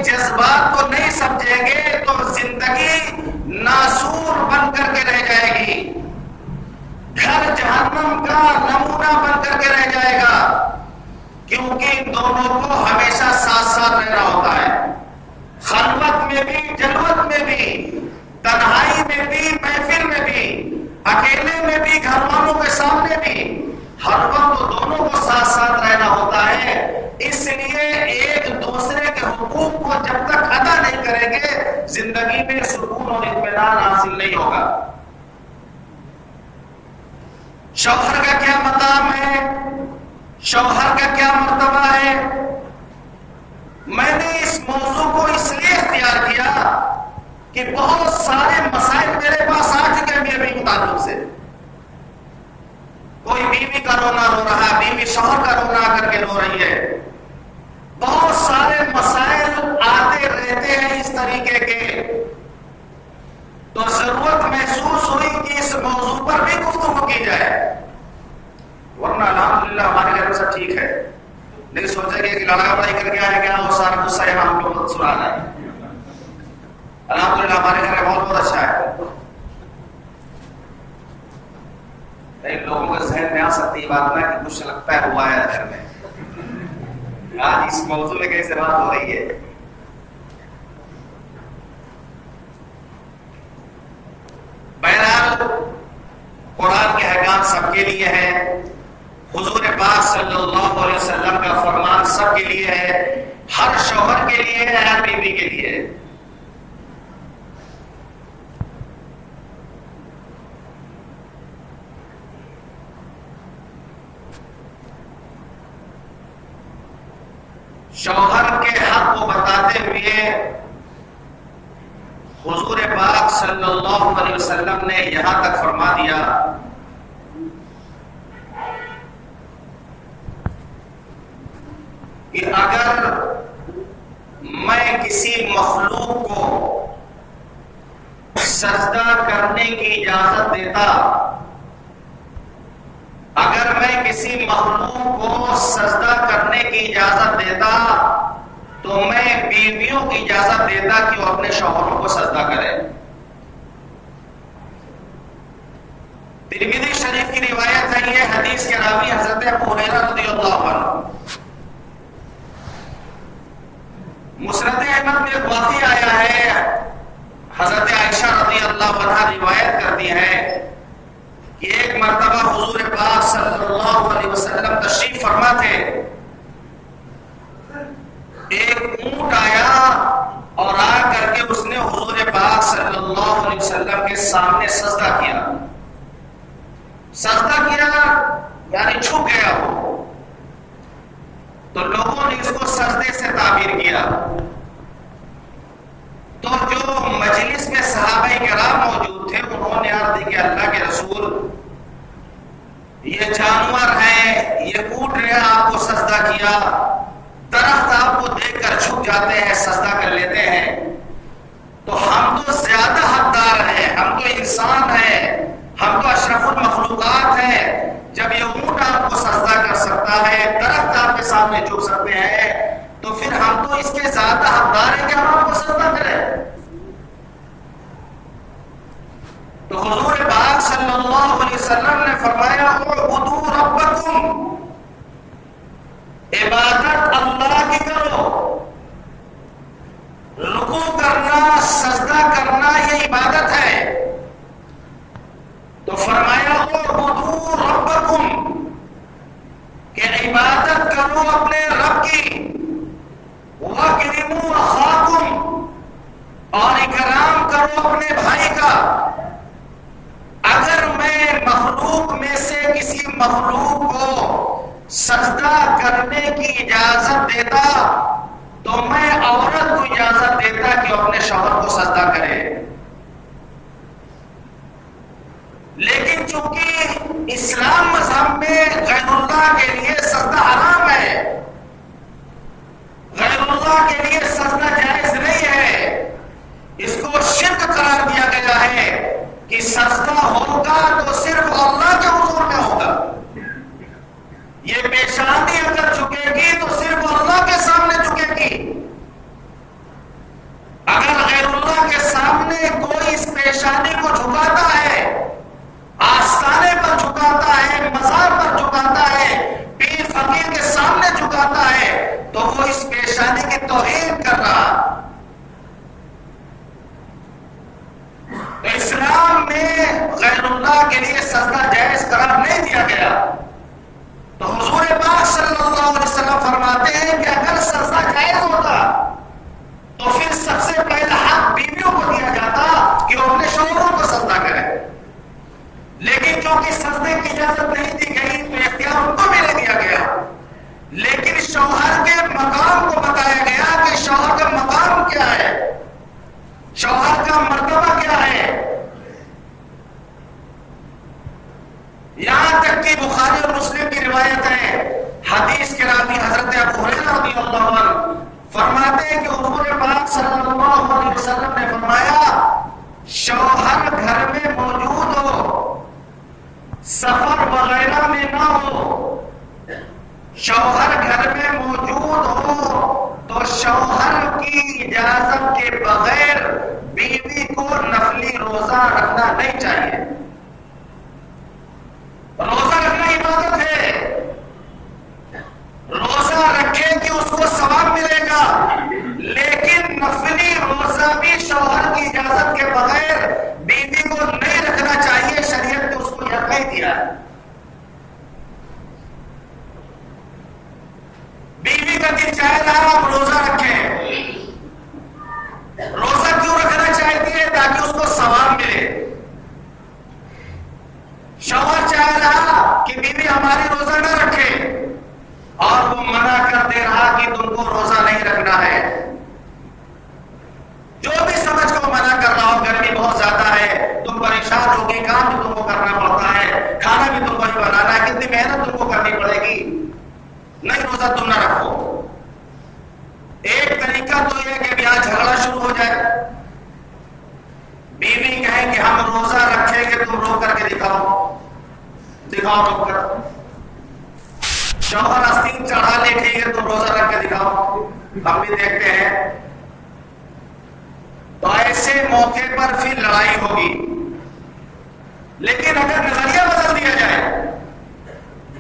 جذبات کو نہیں سمجھیں گے تو زندگی ناسور بن کر کے رہ جائے گی، گھر جہنم کا نمونہ بن کر کے رہ جائے گا، کیونکہ ان دونوں کو ہمیشہ ساتھ ساتھ رہنا ہوتا ہے، خلوت میں بھی، جلوت میں بھی، تنہائی میں بھی، محفل میں بھی، اکیلے میں بھی، گھر والوں کے سامنے بھی، ہر وقت دونوں کو ساتھ ساتھ رہنا ہوتا ہے۔ اس لیے ایک دوسرے کے حقوق کو جب تک ادا نہیں کریں گے زندگی میں سکون اور اطمینان حاصل نہیں ہوگا۔ شوہر کا کیا مقام ہے، شوہر کا کیا مرتبہ ہے؟ میں نے اس موضوع کو اس لیے اختیار کیا کہ بہت سارے مسائل میرے پاس آ چکے ہیں بیوی کے تعلق سے۔ کوئی بیوی کا رونا رو رہا ہے، بیوی شوہر کا رونا کر کے رو رہی ہے، بہت سارے مسائل آتے رہتے ہیں اس طریقے کے، تو ضرورت محسوس ہوئی کہ اس موضوع پر بھی گفتگو کی جائے، ورنہ الحمدللہ ہمارے گھر میں سب ٹھیک ہے، نہیں سوچیں گے کہ لڑائی بڑائی کر کے آئے گا وہ سارا غصہ یہاں ہم لوگ سنا رہا ہے۔ الحمدللہ ہمارے گھر میں بہت اچھا ہے۔ کئی لوگوں کے ذہن میں آ سکتی بات نہ کہ کچھ لگتا ہے ہوا ہے گھر میں، آج اس موضوع میں کیسے بات ہو رہی ہے۔ بہرحال قرآن کے احکام سب کے لیے ہے، حضور پاک صلی اللہ علیہ وسلم کا فرمان سب کے لیے ہے، ہر شوہر کے لیے ہے، ہر بیوی کے لیے ہے۔ شوہر کے حق کو بتاتے ہوئے حضور پاک صلی اللہ علیہ وسلم نے یہاں تک فرما دیا کہ اگر میں کسی مخلوق کو سجدہ کرنے کی اجازت دیتا، اگر میں کسی مخلوق کو سجدہ کرنے کی اجازت دیتا تو میں بیویوں کی اجازت دیتا کہ وہ اپنے شوہروں کو سجدہ کرے۔ ترمذی شریف کی روایت ہے، یہ حدیث کے راوی حضرت ابو ہریرہ رضی اللہ عنہ۔ مسند احمد میں ایک واقعہ آیا ہے، حضرت عائشہ رضی اللہ عنہا روایت کرتی ہے کہ ایک مرتبہ حضور پاک صلی اللہ علیہ وسلم تشریف فرما تھے، ایک اونٹ آیا اور آ کر کے اس نے حضور پاک صلی اللہ علیہ وسلم کے سامنے سجدہ کیا۔ سجدہ کیا یعنی جھک گیا وہ، تو لوگوں نے اس کو سجدے سے تعبیر کیا، تو جو مجلس میں صحابہ کرام موجود تھے انہوں نے عرض کی کہ اللہ کے رسول یہ جانور ہے، یہ اونٹ نے آپ کو سجدہ کیا، درخت آپ کو دیکھ کر جھک جاتے ہیں، سجدہ کر لیتے ہیں، تو ہم تو زیادہ حقدار ہیں، ہم تو انسان ہیں، ہم تو اشرف المخلوقات ہیں، جب یہ اونٹ آپ کو سجدہ کر سکتا ہے، درخت آپ کے سامنے جھک سکتے ہیں، تو پھر ہم تو اس کے زیادہ حقدار ہیں کہ ہم آپ کو سجدہ کریں۔ تو حضور پاک صلی اللہ علیہ وسلم نے فرمایا اعبدوا ربکم، عبادت اللہ کی کرو، رکوع کرنا، سجدہ کرنا یہ عبادت ہے۔ تو فرمایا اعبدوا ربکم کہ عبادت کرو اپنے رب کی، واکرموا اخاکم اور اکرام کرو اپنے بھائی کا۔ اگر میں مخلوق میں سے کسی مخلوق کو سجدہ کرنے کی اجازت دیتا تو میں عورت کو اجازت دیتا کہ وہ اپنے شوہر کو سجدہ کرے، لیکن چونکہ اسلام مذہب میں غیر اللہ کے لیے سجدہ حرام ہے، غیر اللہ کے لیے سجدہ جائز نہیں ہے، اس کو شرک قرار دیا گیا ہے کہ سجدہ ہوگا تو صرف اللہ کے حضور میں ہوگا، یہ پیشانی اگر جھکے گی تو صرف اللہ کے سامنے جھکے گی، پیشانی کی توہین کر رہا. اسلام میں غیر اللہ کے لیے سجدہ جائز قرار نہیں دیا گیا. تو حضور پاک صلی اللہ علیہ وسلم فرماتے ہیں کہ اگر سجدہ جائز ہوتا تو پھر سب سے پہلا حق بیویوں کو دیا جاتا کہ وہ اپنے شوہروں کو سجدہ کریں. لیکن کیونکہ سجدے کی اجازت نہیں دی گئی تو اختیار ان کو بھی نہیں دیا گیا. لیکن شوہر کے مقام کو بتایا گیا کہ شوہر کا مقام کیا ہے، شوہر کا مرتبہ کیا ہے. یہاں تک کہ بخاری اور مسلم کی روایت ہے، حدیث کے راوی حضرت ابو ہریرہ رضی اللہ عنہ فرماتے ہیں کہ حضور پاک صلی اللہ علیہ وسلم نے فرمایا شوہر گھر میں موجود ہو، سفر وغیرہ میں نہ ہو، شوہر گھر میں موجود ہو تو شوہر کی اجازت کے بغیر بیوی کو نفلی روزہ رکھنا نہیں چاہیے. روزہ رکھنا عبادت ہے، روزہ رکھے کہ اس کو ثواب ملے گا، لیکن نفلی روزہ بھی شوہر کی اجازت کے بغیر بیوی کو نہیں رکھنا چاہیے. شریعت نے اس کو یہ نہیں دیا. بیوی کا دل چاہ رہا آپ روزہ رکھیں. روزہ کیوں رکھنا چاہتی ہے؟ تاکہ اس کو ثواب ملے. شوہر چاہ رہا کہ بیوی ہماری روزہ نہ رکھے اور وہ منع کر دے رہا کہ تم کو روزہ نہیں رکھنا ہے. جو بھی سمجھ کو منع کر رہا ہو، گرمی بہت زیادہ ہے، تم پریشان ہوگی، کام بھی تم کو کرنا پڑتا ہے، کھانا بھی تم کو ہی بنانا ہے، کتنی محنت تم کو کرنی پڑے گی، نہیں روزہ تم نہ رکھو. ایک طریقہ تو یہ کہ یہاں جھگڑا شروع ہو جائے، بیوی کہے کہ ہم روزہ رکھیں گے، تم رو کر کے دکھاؤ رو کر. شوہر آستین چڑھا لے، ٹھیک ہے تم روزہ رکھ کے دکھاؤ. ہم بھی دیکھتے ہیں تو ایسے موقع پر پھر لڑائی ہوگی. لیکن اگر نظریہ بدل دیا جائے،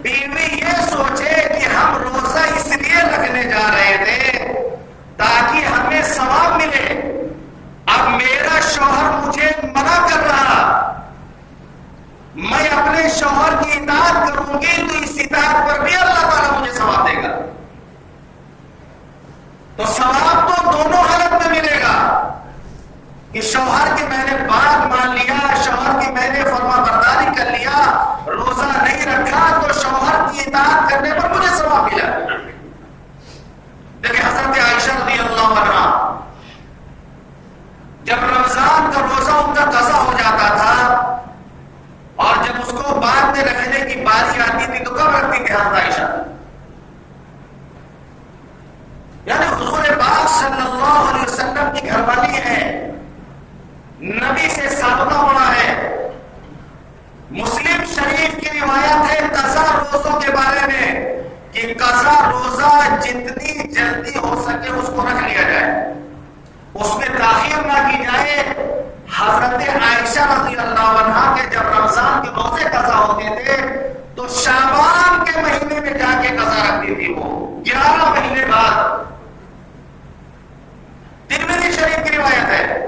بیوی یہ سوچے کہ ہم روزہ اس لیے رکھنے جا رہے تھے تاکہ ہمیں ثواب ملے، اب میرا شوہر مجھے منع کر رہا، میں اپنے شوہر کی اطاعت کروں گی تو اس اطاعت پر بھی اللہ تعالیٰ مجھے ثواب دے گا. تو ثواب تو دونوں حالت میں ملے گا کہ شوہر کی میں نے بات مان لیا، شوہر کی میں نے فرما برداری کر لیا، روزہ نہیں رکھا تو شوہر کی اطاعت کرنے پر مجھے ثواب ملا. دیکھیں حضرت عائشہ رضی اللہ عنہ جب رمضان کا روزہ ان کا قضا ہو جاتا تھا اور جب اس کو بعد میں رکھنے کی باری آتی تھی تو کب رکھتی تھی حضرت عائشہ؟ یعنی حضور پاک صلی اللہ علیہ وسلم کی گھر والی ہے، نبی سے سابقہ بڑا ہے. مسلم شریف کی روایت ہے قضا روزوں کے بارے میں کہ قضا روزہ جتنی جلدی ہو سکے اس کو رکھ لیا جائے، اس میں تاخیر نہ کی جائے. حضرت عائشہ رضی اللہ عنہا کے جب رمضان کے روزے قضا ہوتے تھے تو شعبان کے مہینے میں جا کے قضا رکھتی تھی. وہ 11 مہینے بعد. ترمذی شریف کی روایت ہے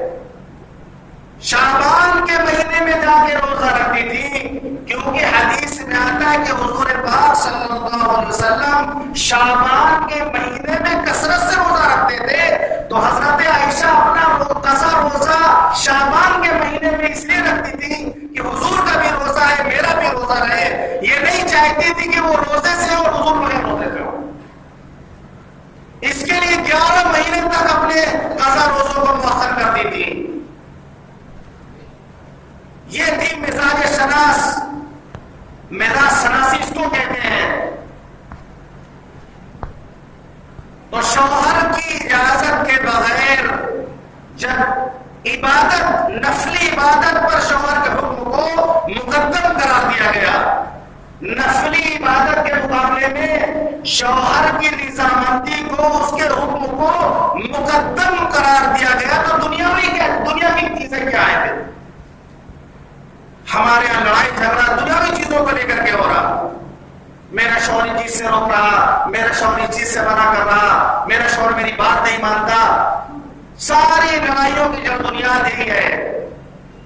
شعبان کے مہینے میں جا کے روزہ رکھتی تھی، کیونکہ حدیث میں آتا ہے کہ حضور پاک صلی اللہ علیہ وسلم شعبان کے مہینے میں کثرت سے روزہ رکھتے تھے. تو حضرت عائشہ اپنا قضا روزہ شعبان کے مہینے میں اس لیے رکھتی تھی کہ حضور کا بھی روزہ ہے، میرا بھی روزہ رہے. یہ نہیں چاہتی تھی کہ وہ روزے سے اور حضور بغیر روزے سے ہو. اس کے لیے 11 مہینے تک اپنے قضا روزوں کو مؤخر کرتی تھی. یہ تھی مزاج شناس، مزاج شناسی اس کو کہتے ہیں. تو شوہر کی اجازت کے بغیر جب عبادت، نفلی عبادت پر شوہر کے حکم کو مقدم قرار دیا گیا، نفلی عبادت کے مقابلے میں شوہر کی رضامندی کو، اس کے حکم کو مقدم قرار دیا گیا، تو دنیا کی چیزیں کیا ہیں؟ ہمارے یہاں لڑائی جھگڑا دنیاوی چیزوں کو لے کر کے ہو رہا. میرا شوہر اس چیز سے روک رہا، میرا شوہر اس چیز سے منع کر رہا، میرا شوہر میری بات نہیں مانتا. ساری لڑائیوں کی جو بنیاد یہی ہے.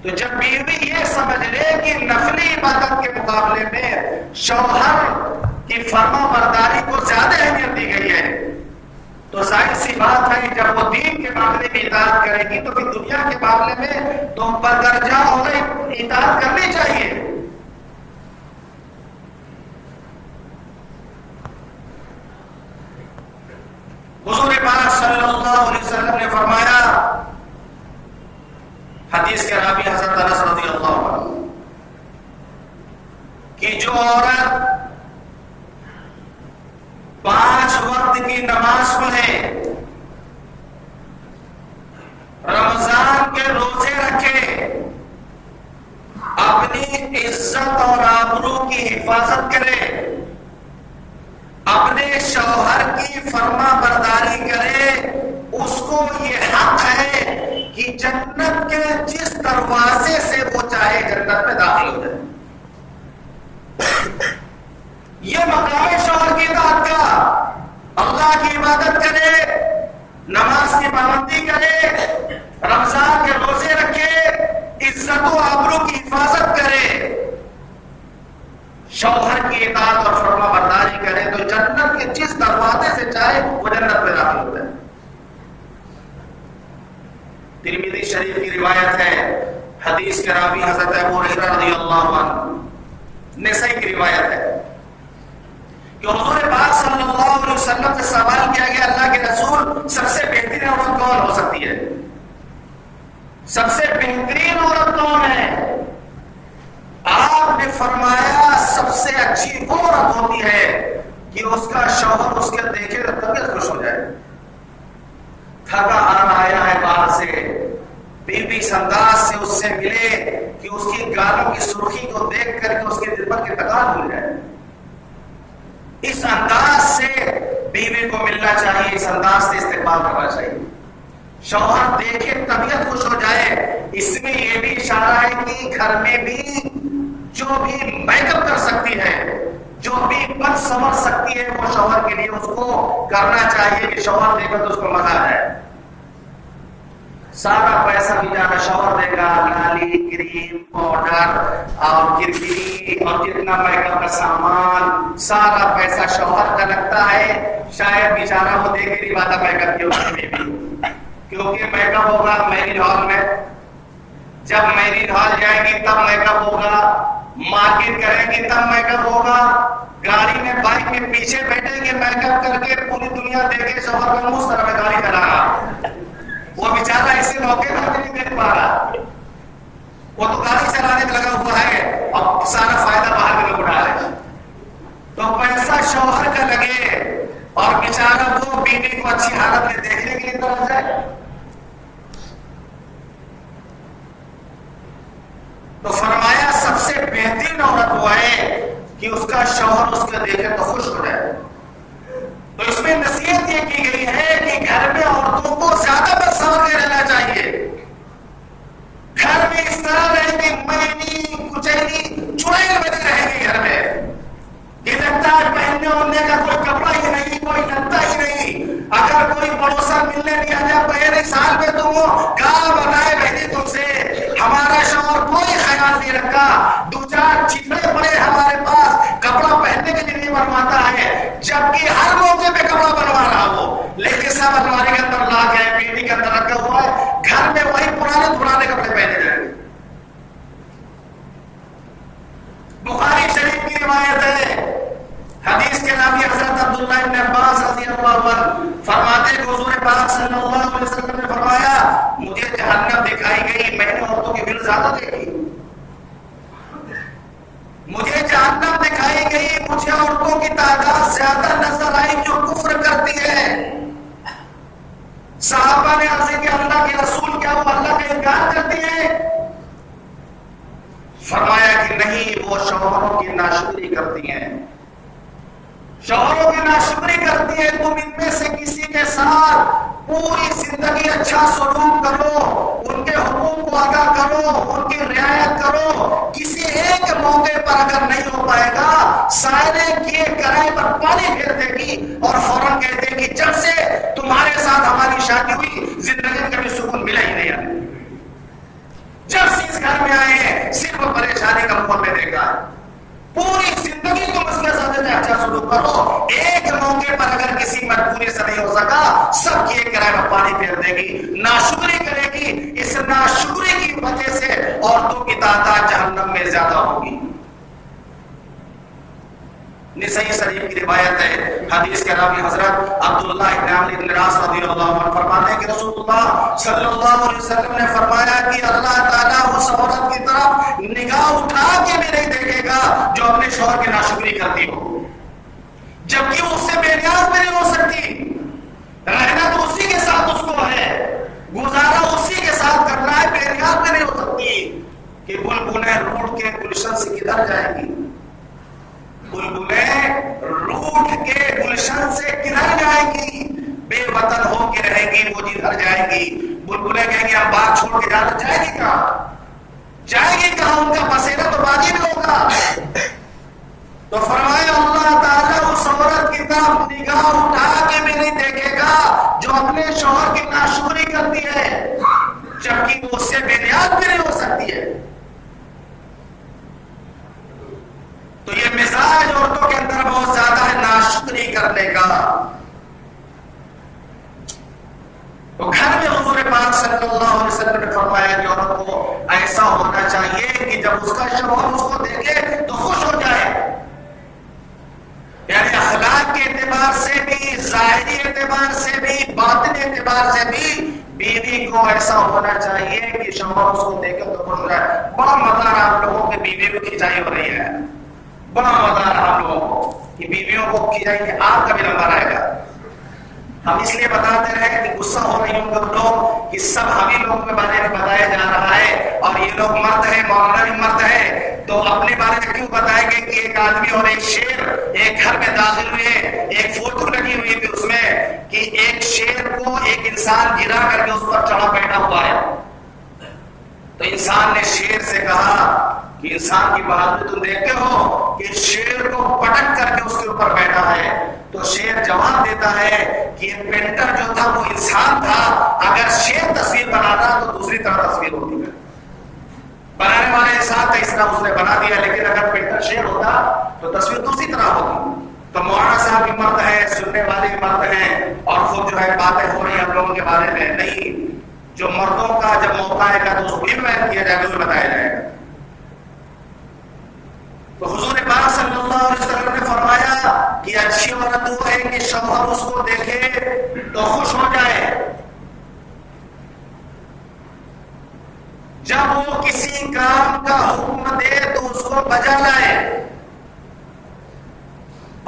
تو جب بیوی یہ سمجھ لے کہ نفلی عبادت کے مقابلے میں شوہر کی فرما برداری کو زیادہ اہمیت دی گئی ہے، تو ظاہر سی بات ہے جب وہ دین کے معاملے میں اطاعت کرے گی تو پھر دنیا کے معاملے میں تو بدرجہ اور اطاعت کرنی چاہیے. حضور پاک صلی اللہ علیہ وسلم نے فرمایا، حدیث کے راوی حضرت انس رضی اللہ عنہ، کہ جو عورت 5 وقت کی نماز پڑھے، رمضان کے روزے رکھے، اپنی عزت اور آبرو کی حفاظت کرے، اپنے شوہر کی فرما برداری کرے، اس کو یہ حق ہے کہ جنت کے جس دروازے سے وہ چاہے جنت میں داخل ہو جائے. یہ مقام شوہر کی اطاعت کا، اللہ کی عبادت کرے، نماز کی پابندی کرے، رمضان کے روزے رکھے، عزت و آبرو کی حفاظت کرے، شوہر کی اطاعت اور فرما برداری کرے تو جنت کے جس دروازے سے چاہے وہ جنت میں داخل ہو جائے. ترمذی شریف کی روایت ہے، حدیث کے راوی حضرت ابو ہریرہ رضی اللہ عنہ، نسائی کی روایت ہے کہ حضور پاک صلی اللہ علیہ وسلم سے سوال کیا گیا، اللہ کے رسول سب سے بہترین عورت کون ہو سکتی ہے؟ سب سے بہترین عورت کون ہے؟ آپ نے فرمایا سب سے اچھی وہ عورت ہوتی ہے کہ اس کا شوہر اس کے دیکھے تو طبیعت خوش ہو جائے. تھکا ہارا آیا ہے باہر سے، بیوی اس انداز سے اس سے ملے کہ اس کی گالوں کی سرخی کو دیکھ کر کے اس کے دل پر کے ٹکان بھول جائے. اس انداز سے بیوی کو ملنا چاہیے، اس انداز سے استقبال کرنا چاہیے. شوہر دیکھے طبیعت خوش ہو جائے. اس میں یہ بھی اشارہ ہے کہ گھر میں بھی جو بھی میک اپ کر سکتی ہے، جو بھی بن سنور سکتی ہے، وہ شوہر کے لیے اس کو کرنا چاہیے کہ شوہر دیکھے تو اس کو مزہ آئے. سارا پیسہ بھی جانا شوہر دے گا، لالی، کریم، پاؤڈر اور کرکری اور جتنا میک اپ کا سامان، سارا پیسہ شوہر کا لگتا ہے. شاید بیچارہ وہ دیکھے نہیں پاتا میک اپ کی اس میں بھی، کیونکہ میک اپ ہوگا میرج ہال میں. جب میرج ہال جائے گی تب میک اپ ہوگا، مارکیٹ کریں گی تب میک اپ ہوگا، گاڑی میں بائک میں پیچھے بیٹھیں گے میک اپ کر کے پوری دنیا دیکھے شوہر کا منہ طرح میں گاڑی چلا رہا. وہ بیچارہ اسی موقع پر نہیں دیکھ پا رہا، وہ تو گاڑی چلانے میں لگا ہوا ہے اور سارا فائدہ باہر میں لوگ اٹھا رہے. تو پیسہ شوہر کا لگے اور بیچارہ وہ بیوی کو اچھی حالت میں دیکھنے کے لیے طرف جائے. تو فرمایا سب سے بہترین عورت وہ ہے کہ اس کا شوہر اس کے دیکھے تو خوش ہو جائے. تو اس میں نصیحت یہ کی گئی ہے کہ گھر میں عورتوں کو زیادہ بر سنور کے رہنا چاہیے. گھر میں اس طرح رہے گی مہنگی کچیلی چڑیل بنی رہے گی. گھر میں یہ لگتا ہے پہننے اڑنے کا کوئی کپڑا ہی نہیں، کوئی لگتا ہی نہیں. اگر کوئی پڑوسا ملنے بھی آ جائے پہلے سال میں تم کہاں بنائے بہنی تم سے، ہمارا شوہر کوئی خیال نہیں رکھا، 2-4 چیزیں پڑے ہمارے پاس کپڑا پہننے کے لیے بنواتا ہے، جبکہ ہر موقع پہ کپڑا بنوا رہا ہو، لیکن سب الماری کے اندر لا کے پیٹی کے اندر رکھا ہوا ہے. گھر میں وہی پرانے کپڑے پہنے جائیں گے. بخاری شریف کی روایت ہے، حدیث کے راوی حضرت عبداللہ بن عباس رضی اللہ عنہ فرماتے کہ حضور پاک صلی اللہ علیہ وسلم نے فرمایا مجھے جہنم دکھائی گئی، میں نے عورتوں کی بل زیادہ دیکھی. مجھے جہنم دکھائی گئی، مجھے عورتوں کی تعداد زیادہ نظر آئی جو کفر کرتی ہے. صحابہ نے عرض کیا اللہ کے رسول کیا وہ اللہ کا انکار کرتی ہے؟ فرمایا کہ نہیں، وہ شوہروں کی ناشکری کرتی ہیں. شوہروں کی ناشکری کرتی ہے. تم ان میں سے کسی کے ساتھ پوری زندگی اچھا سلوک کرو، ان کے حقوق کو ادا کرو، ان کی رعایت کرو، کسی ایک موقع پر اگر نہیں ہو پائے گا سارے کیے کرائے پر پانی پھیر دے گی اور فوراً کہہ دے گی جب سے تمہارے ساتھ ہماری شادی ہوئی زندگی میں کبھی سکون ملا ہی نہیں ہے. جب سے اس گھر میں آئے ہیں صرف پریشانی کا موقع میں دیکھا ہے. پوری زندگی کو مسئلہ سمجھتے اچھا سلوک کرو, ایک موقع پر اگر کسی مجبوری سے نہیں ہو سکا سب کیے کرائے پر پانی پھیر دے گی, ناشکری کرے گی. اس ناشکری کی وجہ سے عورتوں کی تعداد جہنم میں زیادہ ہوگی. نسائی شریف کی روایت ہے, حدیث کے راوی حضرت عبداللہ ابن عمرو بن العاص رضی اللہ عنہ فرماتے ہیں کہ رسول اللہ صلی اللہ علیہ وسلم نے فرمایا کہ اللہ تعالیٰ اس عورت کی طرف نگاہ اٹھا کے بھی نہیں دیکھے گا جو اپنے شوہر کی ناشکری کرتی ہو, جبکہ وہ اس سے بے نیاز بھی نہیں ہو سکتی. رہنا تو اسی کے ساتھ اس کو ہے, گزارا اسی کے ساتھ کرنا ہے, بے نیاز بھی نہیں ہو سکتی. کہ بلبلیں روٹ کے گلشن سے کدھر جائیں گی, بلبلیں روٹ کے گلشن سے کدھر جائیں گی, بے وطن ہو کے رہیں گی وہ جدھر جائیں گی. بلبلیں کہیں گی ہم باغ چھوڑ کے جانا, جائے گی کہاں, جائے گی کہاں, ان کا پسینہ تو باغی میں ہوگا. تو فرمایا اللہ تعالیٰ اس عورت کی طرف نگاہ اٹھا کے بھی نہیں دیکھے گا جو اپنے شوہر کی ناشکری کرتی ہے, جبکہ وہ اس سے بے نیاز بھی نہیں ہو سکتی ہے. تو یہ مزاج عورتوں کے اندر بہت زیادہ ہے ناشکری کرنے کا. تو گھر میں حضور پاک صلی اللہ علیہ وسلم نے فرمایا کہ عورت کو ایسا ہونا چاہیے کہ جب اس کا شوہر اس کو دیکھے تو خوش ہو جائے. یعنی اخلاق کے اعتبار سے بھی, ظاہری اعتبار سے بھی, باطنی اعتبار سے بھی بیوی کو ایسا ہونا چاہیے کہ شوہر اس کو دیکھے تو خوش ہو جائے. بڑا مزہ آ رہا آپ لوگوں کی بیوی کو کھینچائی ہو رہی ہے, بڑا مزہ آ رہا آپ لوگوں کو کہ بیویوں کو کھینچائی کہ آپ کا بھی نمبر آئے گا. ہم اس لیے بتاتے رہے کہ غصہ ہو رہی ہوں گے لوگ کہ سب ہمیں لوگوں کے بارے میں بتایا جا رہا ہے اور یہ لوگ مرد ہیں, مولانا بھی مرد ہے, تو اپنے بارے میں کیوں بتائیں گے کہ ایک آدمی اور ایک شیر ایک گھر میں داخل ہوئے, ایک فوٹو لگی ہوئی تھی اس میں کہ ایک شیر کو ایک انسان گرا کر کے اس پر چڑھا بیٹھا ہوا ہے. تو انسان نے شیر سے کہا کہ انسان کی بہادری تم دیکھتے ہو کہ شیر کو پٹک کر کے اس کے اوپر بیٹھا ہے. تو شیر جواب دیتا ہے کہ یہ پینٹر جو تھا وہ انسان تھا, اگر شیر تصویر بنانا تو دوسری طرح تصویر ہوتی ہے, بنانے والے انسان تھا اس طرح اس نے بنا دیا, لیکن اگر پینٹر شیر ہوتا تو تصویر دوسری طرح ہوتی. تو مولانا صاحب بھی مرد ہیں, سننے والے بھی مرد ہیں, اور خود جو ہے باتیں ہو رہی ہیں ہم لوگوں کے بارے میں. نہیں, جو مردوں کا جب موقع آئے گا تو اس کو بھی بیان کیا جائے گا, وہ بتایا جائے گا. تو حضور پاک صلی اللہ علیہ وسلم نے فرمایا کہ اچھی عورت وہ ہے کہ شوہر اس کو دیکھے تو خوش ہو جائے, جب وہ کسی کام کا حکم دے تو اس کو بجا لائے,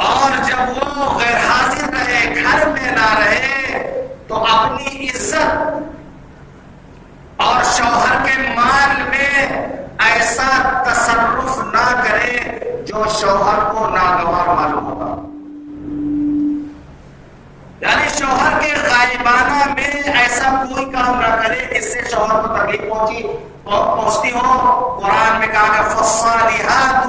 اور جب وہ غیر حاضر رہے, گھر میں نہ رہے, تو اپنی عزت اور شوہر کے مال میں ایسا تصرف نہ کرے جو شوہر کو ناگوار معلوم ہوگا. یعنی شوہر کے غائبانہ میں ایسا کوئی کام نہ کرے جس سے شوہر کو تکلیف پہنچتی ہو. قرآن میں کہا کہ فالصالحات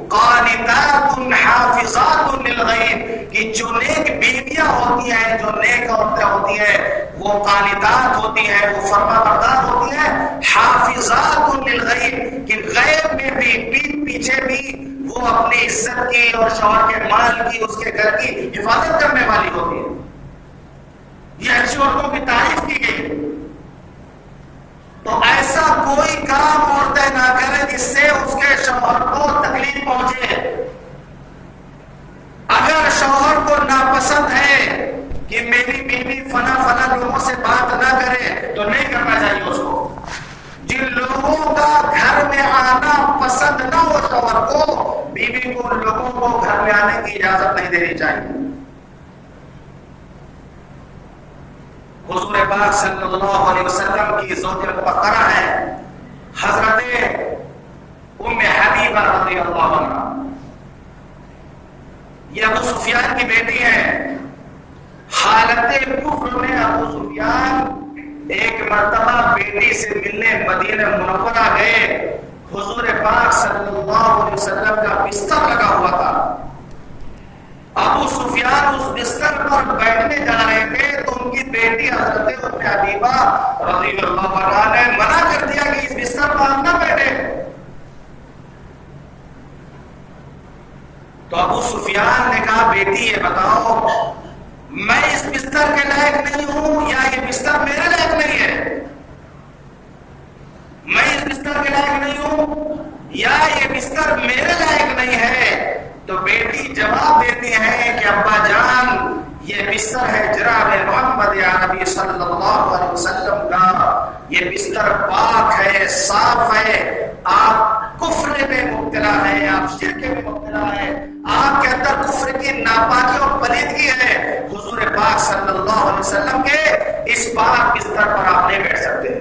قانتات حافظات للغیب, کہ جو نیک بیویاں ہوتی ہیں, جو نیک عورتیں ہوتی ہیں, وہ قانتات ہوتی ہیں, وہ فرما بردار ہوتی ہیں, حافظات للغیب, کہ غیب میں بھی پیٹ پیچھے بھی وہ اپنی عزت کی اور شوہر کے مال کی, اس کے گھر کی حفاظت کرنے والی ہوتی ہے. یہ اچھی عورتوں کی تعریف کی گئی. تو ایسا کوئی کام عورتیں نہ کریں جس سے اس کے شوہر کو تکلیف پہنچے. اگر شوہر کو ناپسند ہے کہ میری بیوی فلاں لوگوں سے بات نہ کرے تو نہیں کرنا چاہیے اس کو. جن لوگوں کا گھر میں آنا پسند نہ ہو شوہر کو, بیوی کو ان لوگوں کو گھر میں آنے کی اجازت نہیں دینی چاہیے. حضور پاک صلی اللہ علیہ وسلم کی زوج مطہرہ ہے حضرت ام حبیبہ رضی اللہ عنہ. یہ ابو سفیان کی بیٹی ہے. حالت کفر میں ابو سفیان ایک مرتبہ بیٹی سے ملنے مدینہ منورہ گئے. حضور پاک صلی اللہ علیہ وسلم کا بستر لگا ہوا تھا. ابو سفیان اس بستر پر بیٹھنے جا رہے تھے تو ان کی بیٹی حضرت ام حبیبہ رضی اللہ عنہا نے منع کر دیا کہ اس بستر پر آپ نہ بیٹھے. تو ابو سفیان نے کہا بیٹی یہ بتاؤ میں اس بستر کے لائق نہیں ہوں یا یہ بستر میرے لائق نہیں ہے؟ میں اس بستر کے لائق نہیں ہوں یا یہ بستر میرے لائق نہیں ہے؟ تو بیٹی جواب دیتی ہے کہ ابا جان یہ بستر ہے جناب محمد عربی صلی اللہ علیہ وسلم کا. یہ بستر پاک ہے، صاف ہے. آپ کفر میں مبتلا ہے، آپ شرک میں مبتلا ہے، آپ کے اندر کفر کی ناپاکی اور پلیدگی ہے. حضور پاک صلی اللہ علیہ وسلم کے اس پاک بستر پر آپ نہیں بیٹھ سکتے.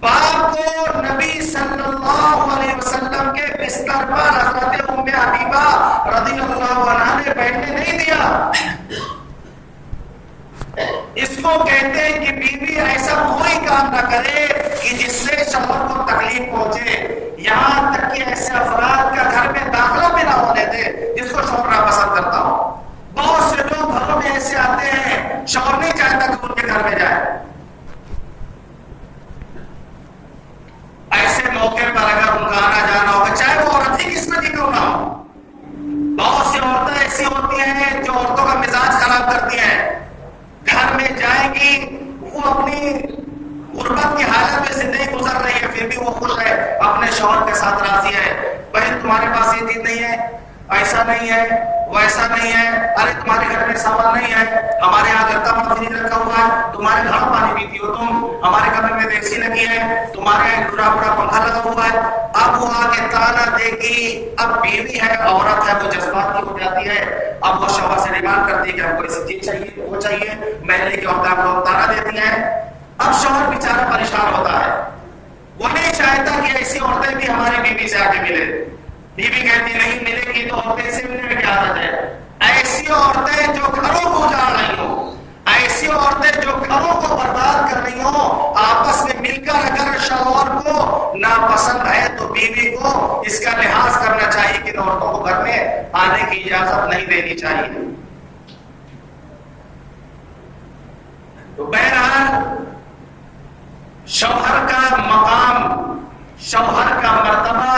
باپ کو نبی صلی اللہ علیہ وسلم کے بستر پر حضرت ام حبیبہ رضی اللہ عنہا نے بیٹھنے نہیں دیا. اس کو کہتے ہیں کہ بیوی ایسا کوئی کام نہ کرے کہ جس سے شوہر کو تکلیف پہنچے. یہاں تک کہ ایسے افراد کا گھر میں داخلہ بھی نہ ہونے دے جس کو شوہر ناپسند کرتا ہو. بہت سے لوگ گھروں میں ایسے آتے ہیں شوہر نہیں چاہتا کہ ان کے گھر میں جائے. ایسے موقع پر اگر ان کا آنا جانا ہوگا چاہے وہ عورت ہی قسمت ہی کیوں نہ ہو. بہت سی عورتیں ایسی ہوتی ہیں جو عورتوں کا مزاج خراب کرتی ہیں. گھر میں جائیں گی وہ اپنی غربت کی حالت میں زندگی گزر رہی ہے پھر بھی وہ خوش ہے، اپنے شوہر کے ساتھ راضی ہے. بہن تمہارے پاس یہ چیز نہیں ہے، ایسا نہیں ہے، ویسا نہیں ہے. ارے تمہارے گھر میں سامان نہیں ہے، ہمارے یہاں گھر کا فریج رکھا ہوا ہے، تمہارے گھر پانی پیتی ہو تم، ہمارے کمرے میں اے سی لگی ہے، تمہارے یہاں بڑا بڑا پنکھا لگا ہوا ہے. اب وہ آ کے تانا دے گی. اب بیوی ہے، عورت ہے، وہ جذبات کی ہو جاتی ہے. اب وہ شوہر سے ڈیمانڈ کرتی ہے کہ ہم کو ایسی چیز چاہیے، وہ چاہیے. محلے کی عورتیں کو تانا دیتی ہیں. اب شوہر بیچارہ پریشان ہوتا ہے، وہ نہیں چاہتا کہ ایسی عورتیں بھی ہماری بیوی سے آگے ملے. بیوی کہتی نہیں ملے گی تو عورتیں سے ملنے میں کیا عادت ہے. ایسی عورتیں جو گھروں کو اجاڑ رہی ہوں، ایسی عورتیں جو گھروں کو برباد کر رہی ہوں، آپس میں مل کر اگر شوہر کو ناپسند ہے تو بیوی کو اس کا لحاظ کرنا چاہیے کہ عورتوں کو گھر میں آنے کی اجازت نہیں دینی چاہیے. تو بہرحال شوہر کا مقام، شوہر کا مرتبہ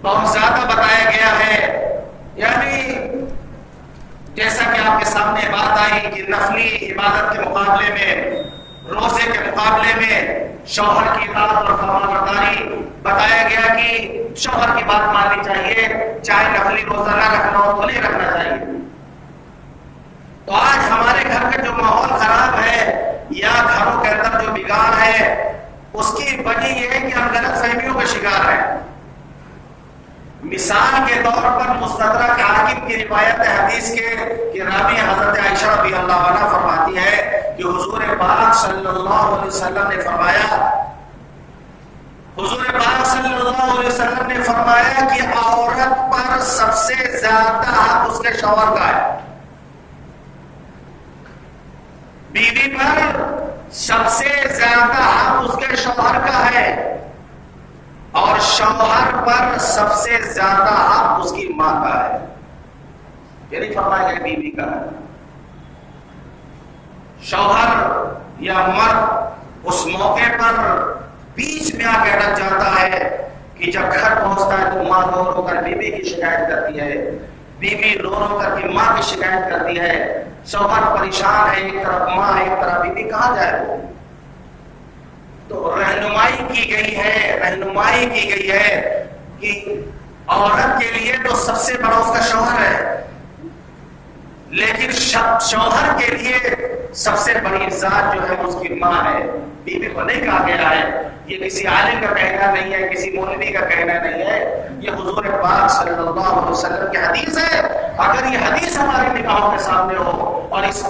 بہت زیادہ بتایا گیا ہے. یعنی جیسا کہ آپ کے سامنے بات آئی کہ نفلی عبادت کے مقابلے میں، روزے کے مقابلے میں شوہر کی اطاعت اور فرمانبرداری بتایا گیا کہ شوہر کی بات ماننی چاہیے، چاہے نفلی روزہ نہ رکھنا ہو تو نہیں رکھنا چاہیے. تو آج ہمارے گھر کا جو ماحول خراب ہے یا گھروں کے اندر جو بگاڑ ہے اس کی وجہ یہ ہے کہ ہم غلط فہمیوں کا شکار ہیں. مثال کے طور پر مستدرک حاکم کی روایت حدیث کے کہ راوی حضرت عائشہ رضی اللہ عنہا فرماتی ہے کہ حضور پاک صلی اللہ علیہ وسلم نے فرمایا، حضور پاک صلی اللہ علیہ وسلم نے فرمایا کہ عورت پر سب سے زیادہ حق اس کے شوہر کا ہے. بیوی پر سب سے زیادہ حق اس کے شوہر کا ہے اور شوہر پر سب سے زیادہ حق اس کی ماں کا ہے. یہ نہیں فرمایا گیا بیوی کا ہے. شوہر یا مرد اس موقع پر بیچ میں آ کے اٹک جاتا ہے کہ جب گھر پہنچتا ہے تو ماں رو رو کر بیوی کی شکایت کرتی ہے، بیوی رو رو کر کے ماں کی شکایت کرتی ہے. شوہر پریشان ہے، ایک طرف ماں ہے، ایک طرف بیوی، کہاں جائے وہ؟ تو رہنمائی کی گئی ہے کہ عورت کے لیے تو سب سے بڑا اس کا شوہر ہے، لیکن شوہر کے لیے سب سے بڑی ذات جو ہے اس کی ماں ہے. بیوی کو نہیں کہا گیا ہے. یہ کسی عالم کا کہنا نہیں ہے، کسی مولوی کا کہنا نہیں ہے، یہ حضور پاک صلی اللہ علیہ وسلم کی حدیث ہے. اگر یہ حدیث ہماری نگاہوں کے سامنے ہو اور اس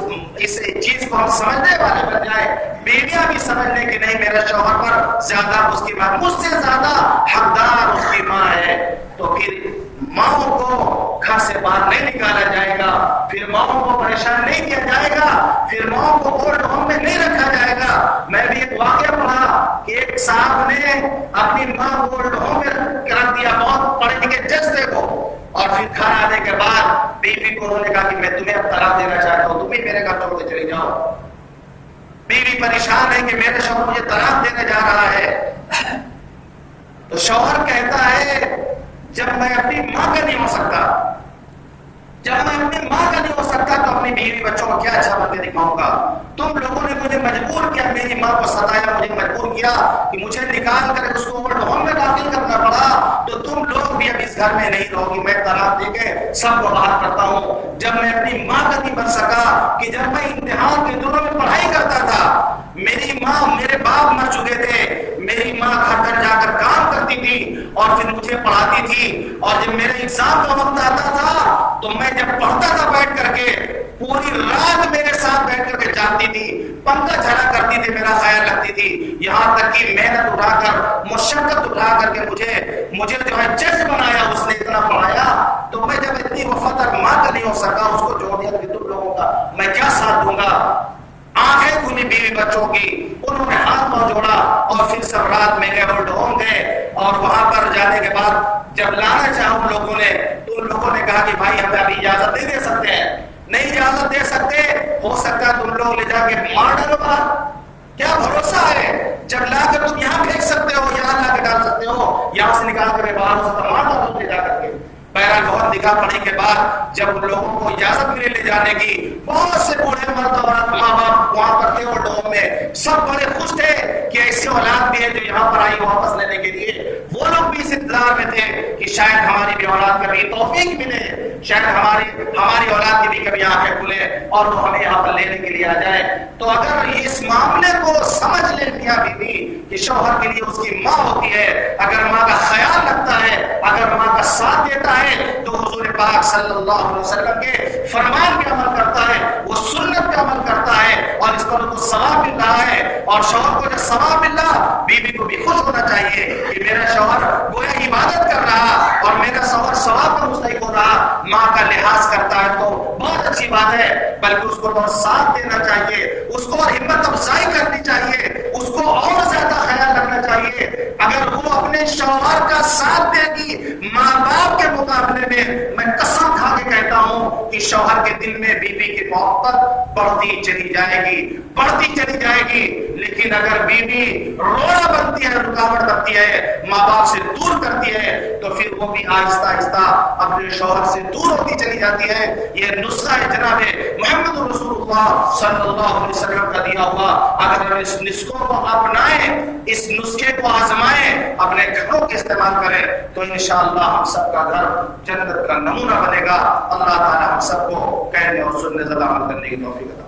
چیز کو ہم سمجھنے والے بن جائیں، بیویاں بھی سمجھ لیں کہ نہیں میرے شوہر پر زیادہ اس کی ماں، مجھ سے زیادہ حقدار اس کی ماں ہے، تو پھر ماؤں کو گھر سے باہر نہیں نکالا جائے گا، پھر ماؤں کو پریشان نہیں کیا جائے گا، پھر ماؤں کو اولڈ ہوم میں نہیں رکھا جائے گا. میں بھی ایک واقعہ پڑھا طلاق دینا چاہتا ہوں، تم بھی میرے گھر چھوڑ کے چلی جاؤ۔ بیوی پریشان ہے کہ میرے شوہر مجھے طلاق دینے جا رہا ہے، تو شوہر کہتا ہے جب میں اپنی ماں کا نہیں ہو سکتا، جب میں اپنی ماں کا نہیں ہو سکتا تو اپنی بیوی بچوں کو کیا اچھا بن کے دکھاؤں گا؟ تم لوگوں نے مجھے مجبور کیا، میری ماں کو ستایا، مجھے مجبور کیا کہ مجھے نکال کر اس کو اولڈ ہوم میں داخل کرنا پڑا، تو تم لوگ بھی اب اس گھر میں نہیں رہو گی، میں طلاق دے کے سب کو باہر کرتا ہوں۔ جب میں اپنی ماں کا نہیں بن سکا کہ جب میں امتحان کے دنوں میں پڑھائی کرتا تھا، میری ماں میرے باپ مر چکے تھے، میری ماں گھر گھر جا کر کام کرتی تھی اور پھر مجھے پڑھاتی تھی، اور جب میرے ایگزام کا وقت آتا تھا تو میں جب پڑھتا تھا بیٹھ کر کے، پوری رات میرے ساتھ بیٹھ کر کے جاگتی تھی، پنکھا جھڑا کرتی تھی، میرا خیال رکھتی تھی، یہاں تک کہ محنت اٹھا کر، مشقت اٹھا کر کے مجھے جو ہے جج بنایا، اس نے اتنا پڑھایا، تو میں جب اتنی وفادار ماں کا نہیں ہو سکا، اس کو چھوڑ دیا کہ تم لوگوں کا میں کیا ساتھ دوں گا؟ آنکھیں کھلی بیوی بچوں کی، انہوں نے ہاتھ پاؤں جوڑا اور پھر سب رات میں گئے، اولڈ ہوم گئے، اور وہاں پر جانے کے بعد جب لانا چاہا ان لوگوں نے تو ان لوگوں نے کہا کہ بھائی ہمیں ابھی اجازت نہیں دے سکتے ہیں، نہیں اجازت دے سکتے، ہو سکتا تم لوگ لے جا کے مار ڈالو باہر، کیا بھروسہ ہے؟ جب لا کر تم یہاں پھینک سکتے ہو، یہاں لا کے ڈال سکتے ہو، یہاں سے نکال کر باہر ہو سکتا مار ڈالو لے جا کر کے۔ بہرحال بہت دکھا پڑی کے بعد جب ان لوگوں کو اجازت ملے لے جانے کی، بہت سے بوڑھے مرد عورت ماں باپ وہاں پر تھے اور ڈوم میں، سب بڑے خوش تھے کہ ایسی اولاد بھی ہے جو یہاں پر آئی واپس لینے کے لیے۔ وہ لوگ بھی اس انتظار میں تھے کہ شاید ہماری بھی اولاد کبھی توفیق ملے، شاید ہماری اولاد کی بھی کبھی آنکھیں کھلے اور وہ ہمیں یہاں پر لینے کے لیے آ جائے۔ تو اگر اس معاملے کو سمجھ لے میاں بیوی کہ شوہر کے لیے اس کی ماں ہوتی ہے، اگر ماں کا خیال رکھتا ہے، اگر ماں کا ساتھ دیتا ہے، تو حضور پاک صلی اللہ علیہ وسلم کے فرمان پہ عمل کرتا ہے، وہ سنت پہ عمل کرتا ہے، اور اس پر اس کو ثواب مل رہا ہے، اور شوہر کو جب ثواب مل رہا، بیوی کو بھی خوش ہونا چاہیے کہ میرا شوہر گویا عبادت کر رہا اور میرا شوہر ثواب کا مستحق ہو رہا، ماں کا لحاظ کرتا ہے تو بہت اچھی بات ہے، بلکہ اس کو بہت ساتھ دینا چاہیے، اس کو ہمت افزائی کرنی چاہیے، اس کو اور زیادہ خیال رکھنا چاہیے۔ اگر وہ اپنے شوہر کا ساتھ دے گی ماں باپ کے مقابلے میں قسم کھا کے کہتا ہوں کہ شوہر کے دل میں بیوی کی محبت بڑھتی چلی جائے گی، بڑھتی چلی جائے گی۔ لیکن اگر بیوی روڑا بنتی ہے، رکاوٹ بنتی ہے، ماں باپ سے دور کرتی ہے، تو پھر وہ بھی آہستہ آہستہ اپنے شوہر سے دور ہوتی چلی جاتی ہے۔ یہ نسخہ ہے جناب محمد رسول اللہ صلی اللہ علیہ وسلم کا دیا ہوا، اگر ہم اس نسخوں کو اپنائیں، اس نسخے کو آزمائیں، اپنے گھروں کے استعمال کریں، تو انشاءاللہ ہم سب کا گھر جنت کا نمونہ بنے گا۔ اللہ تعالی ہم سب کو کہنے اور سننے زیادہ عمل کرنے کی توفیق عطا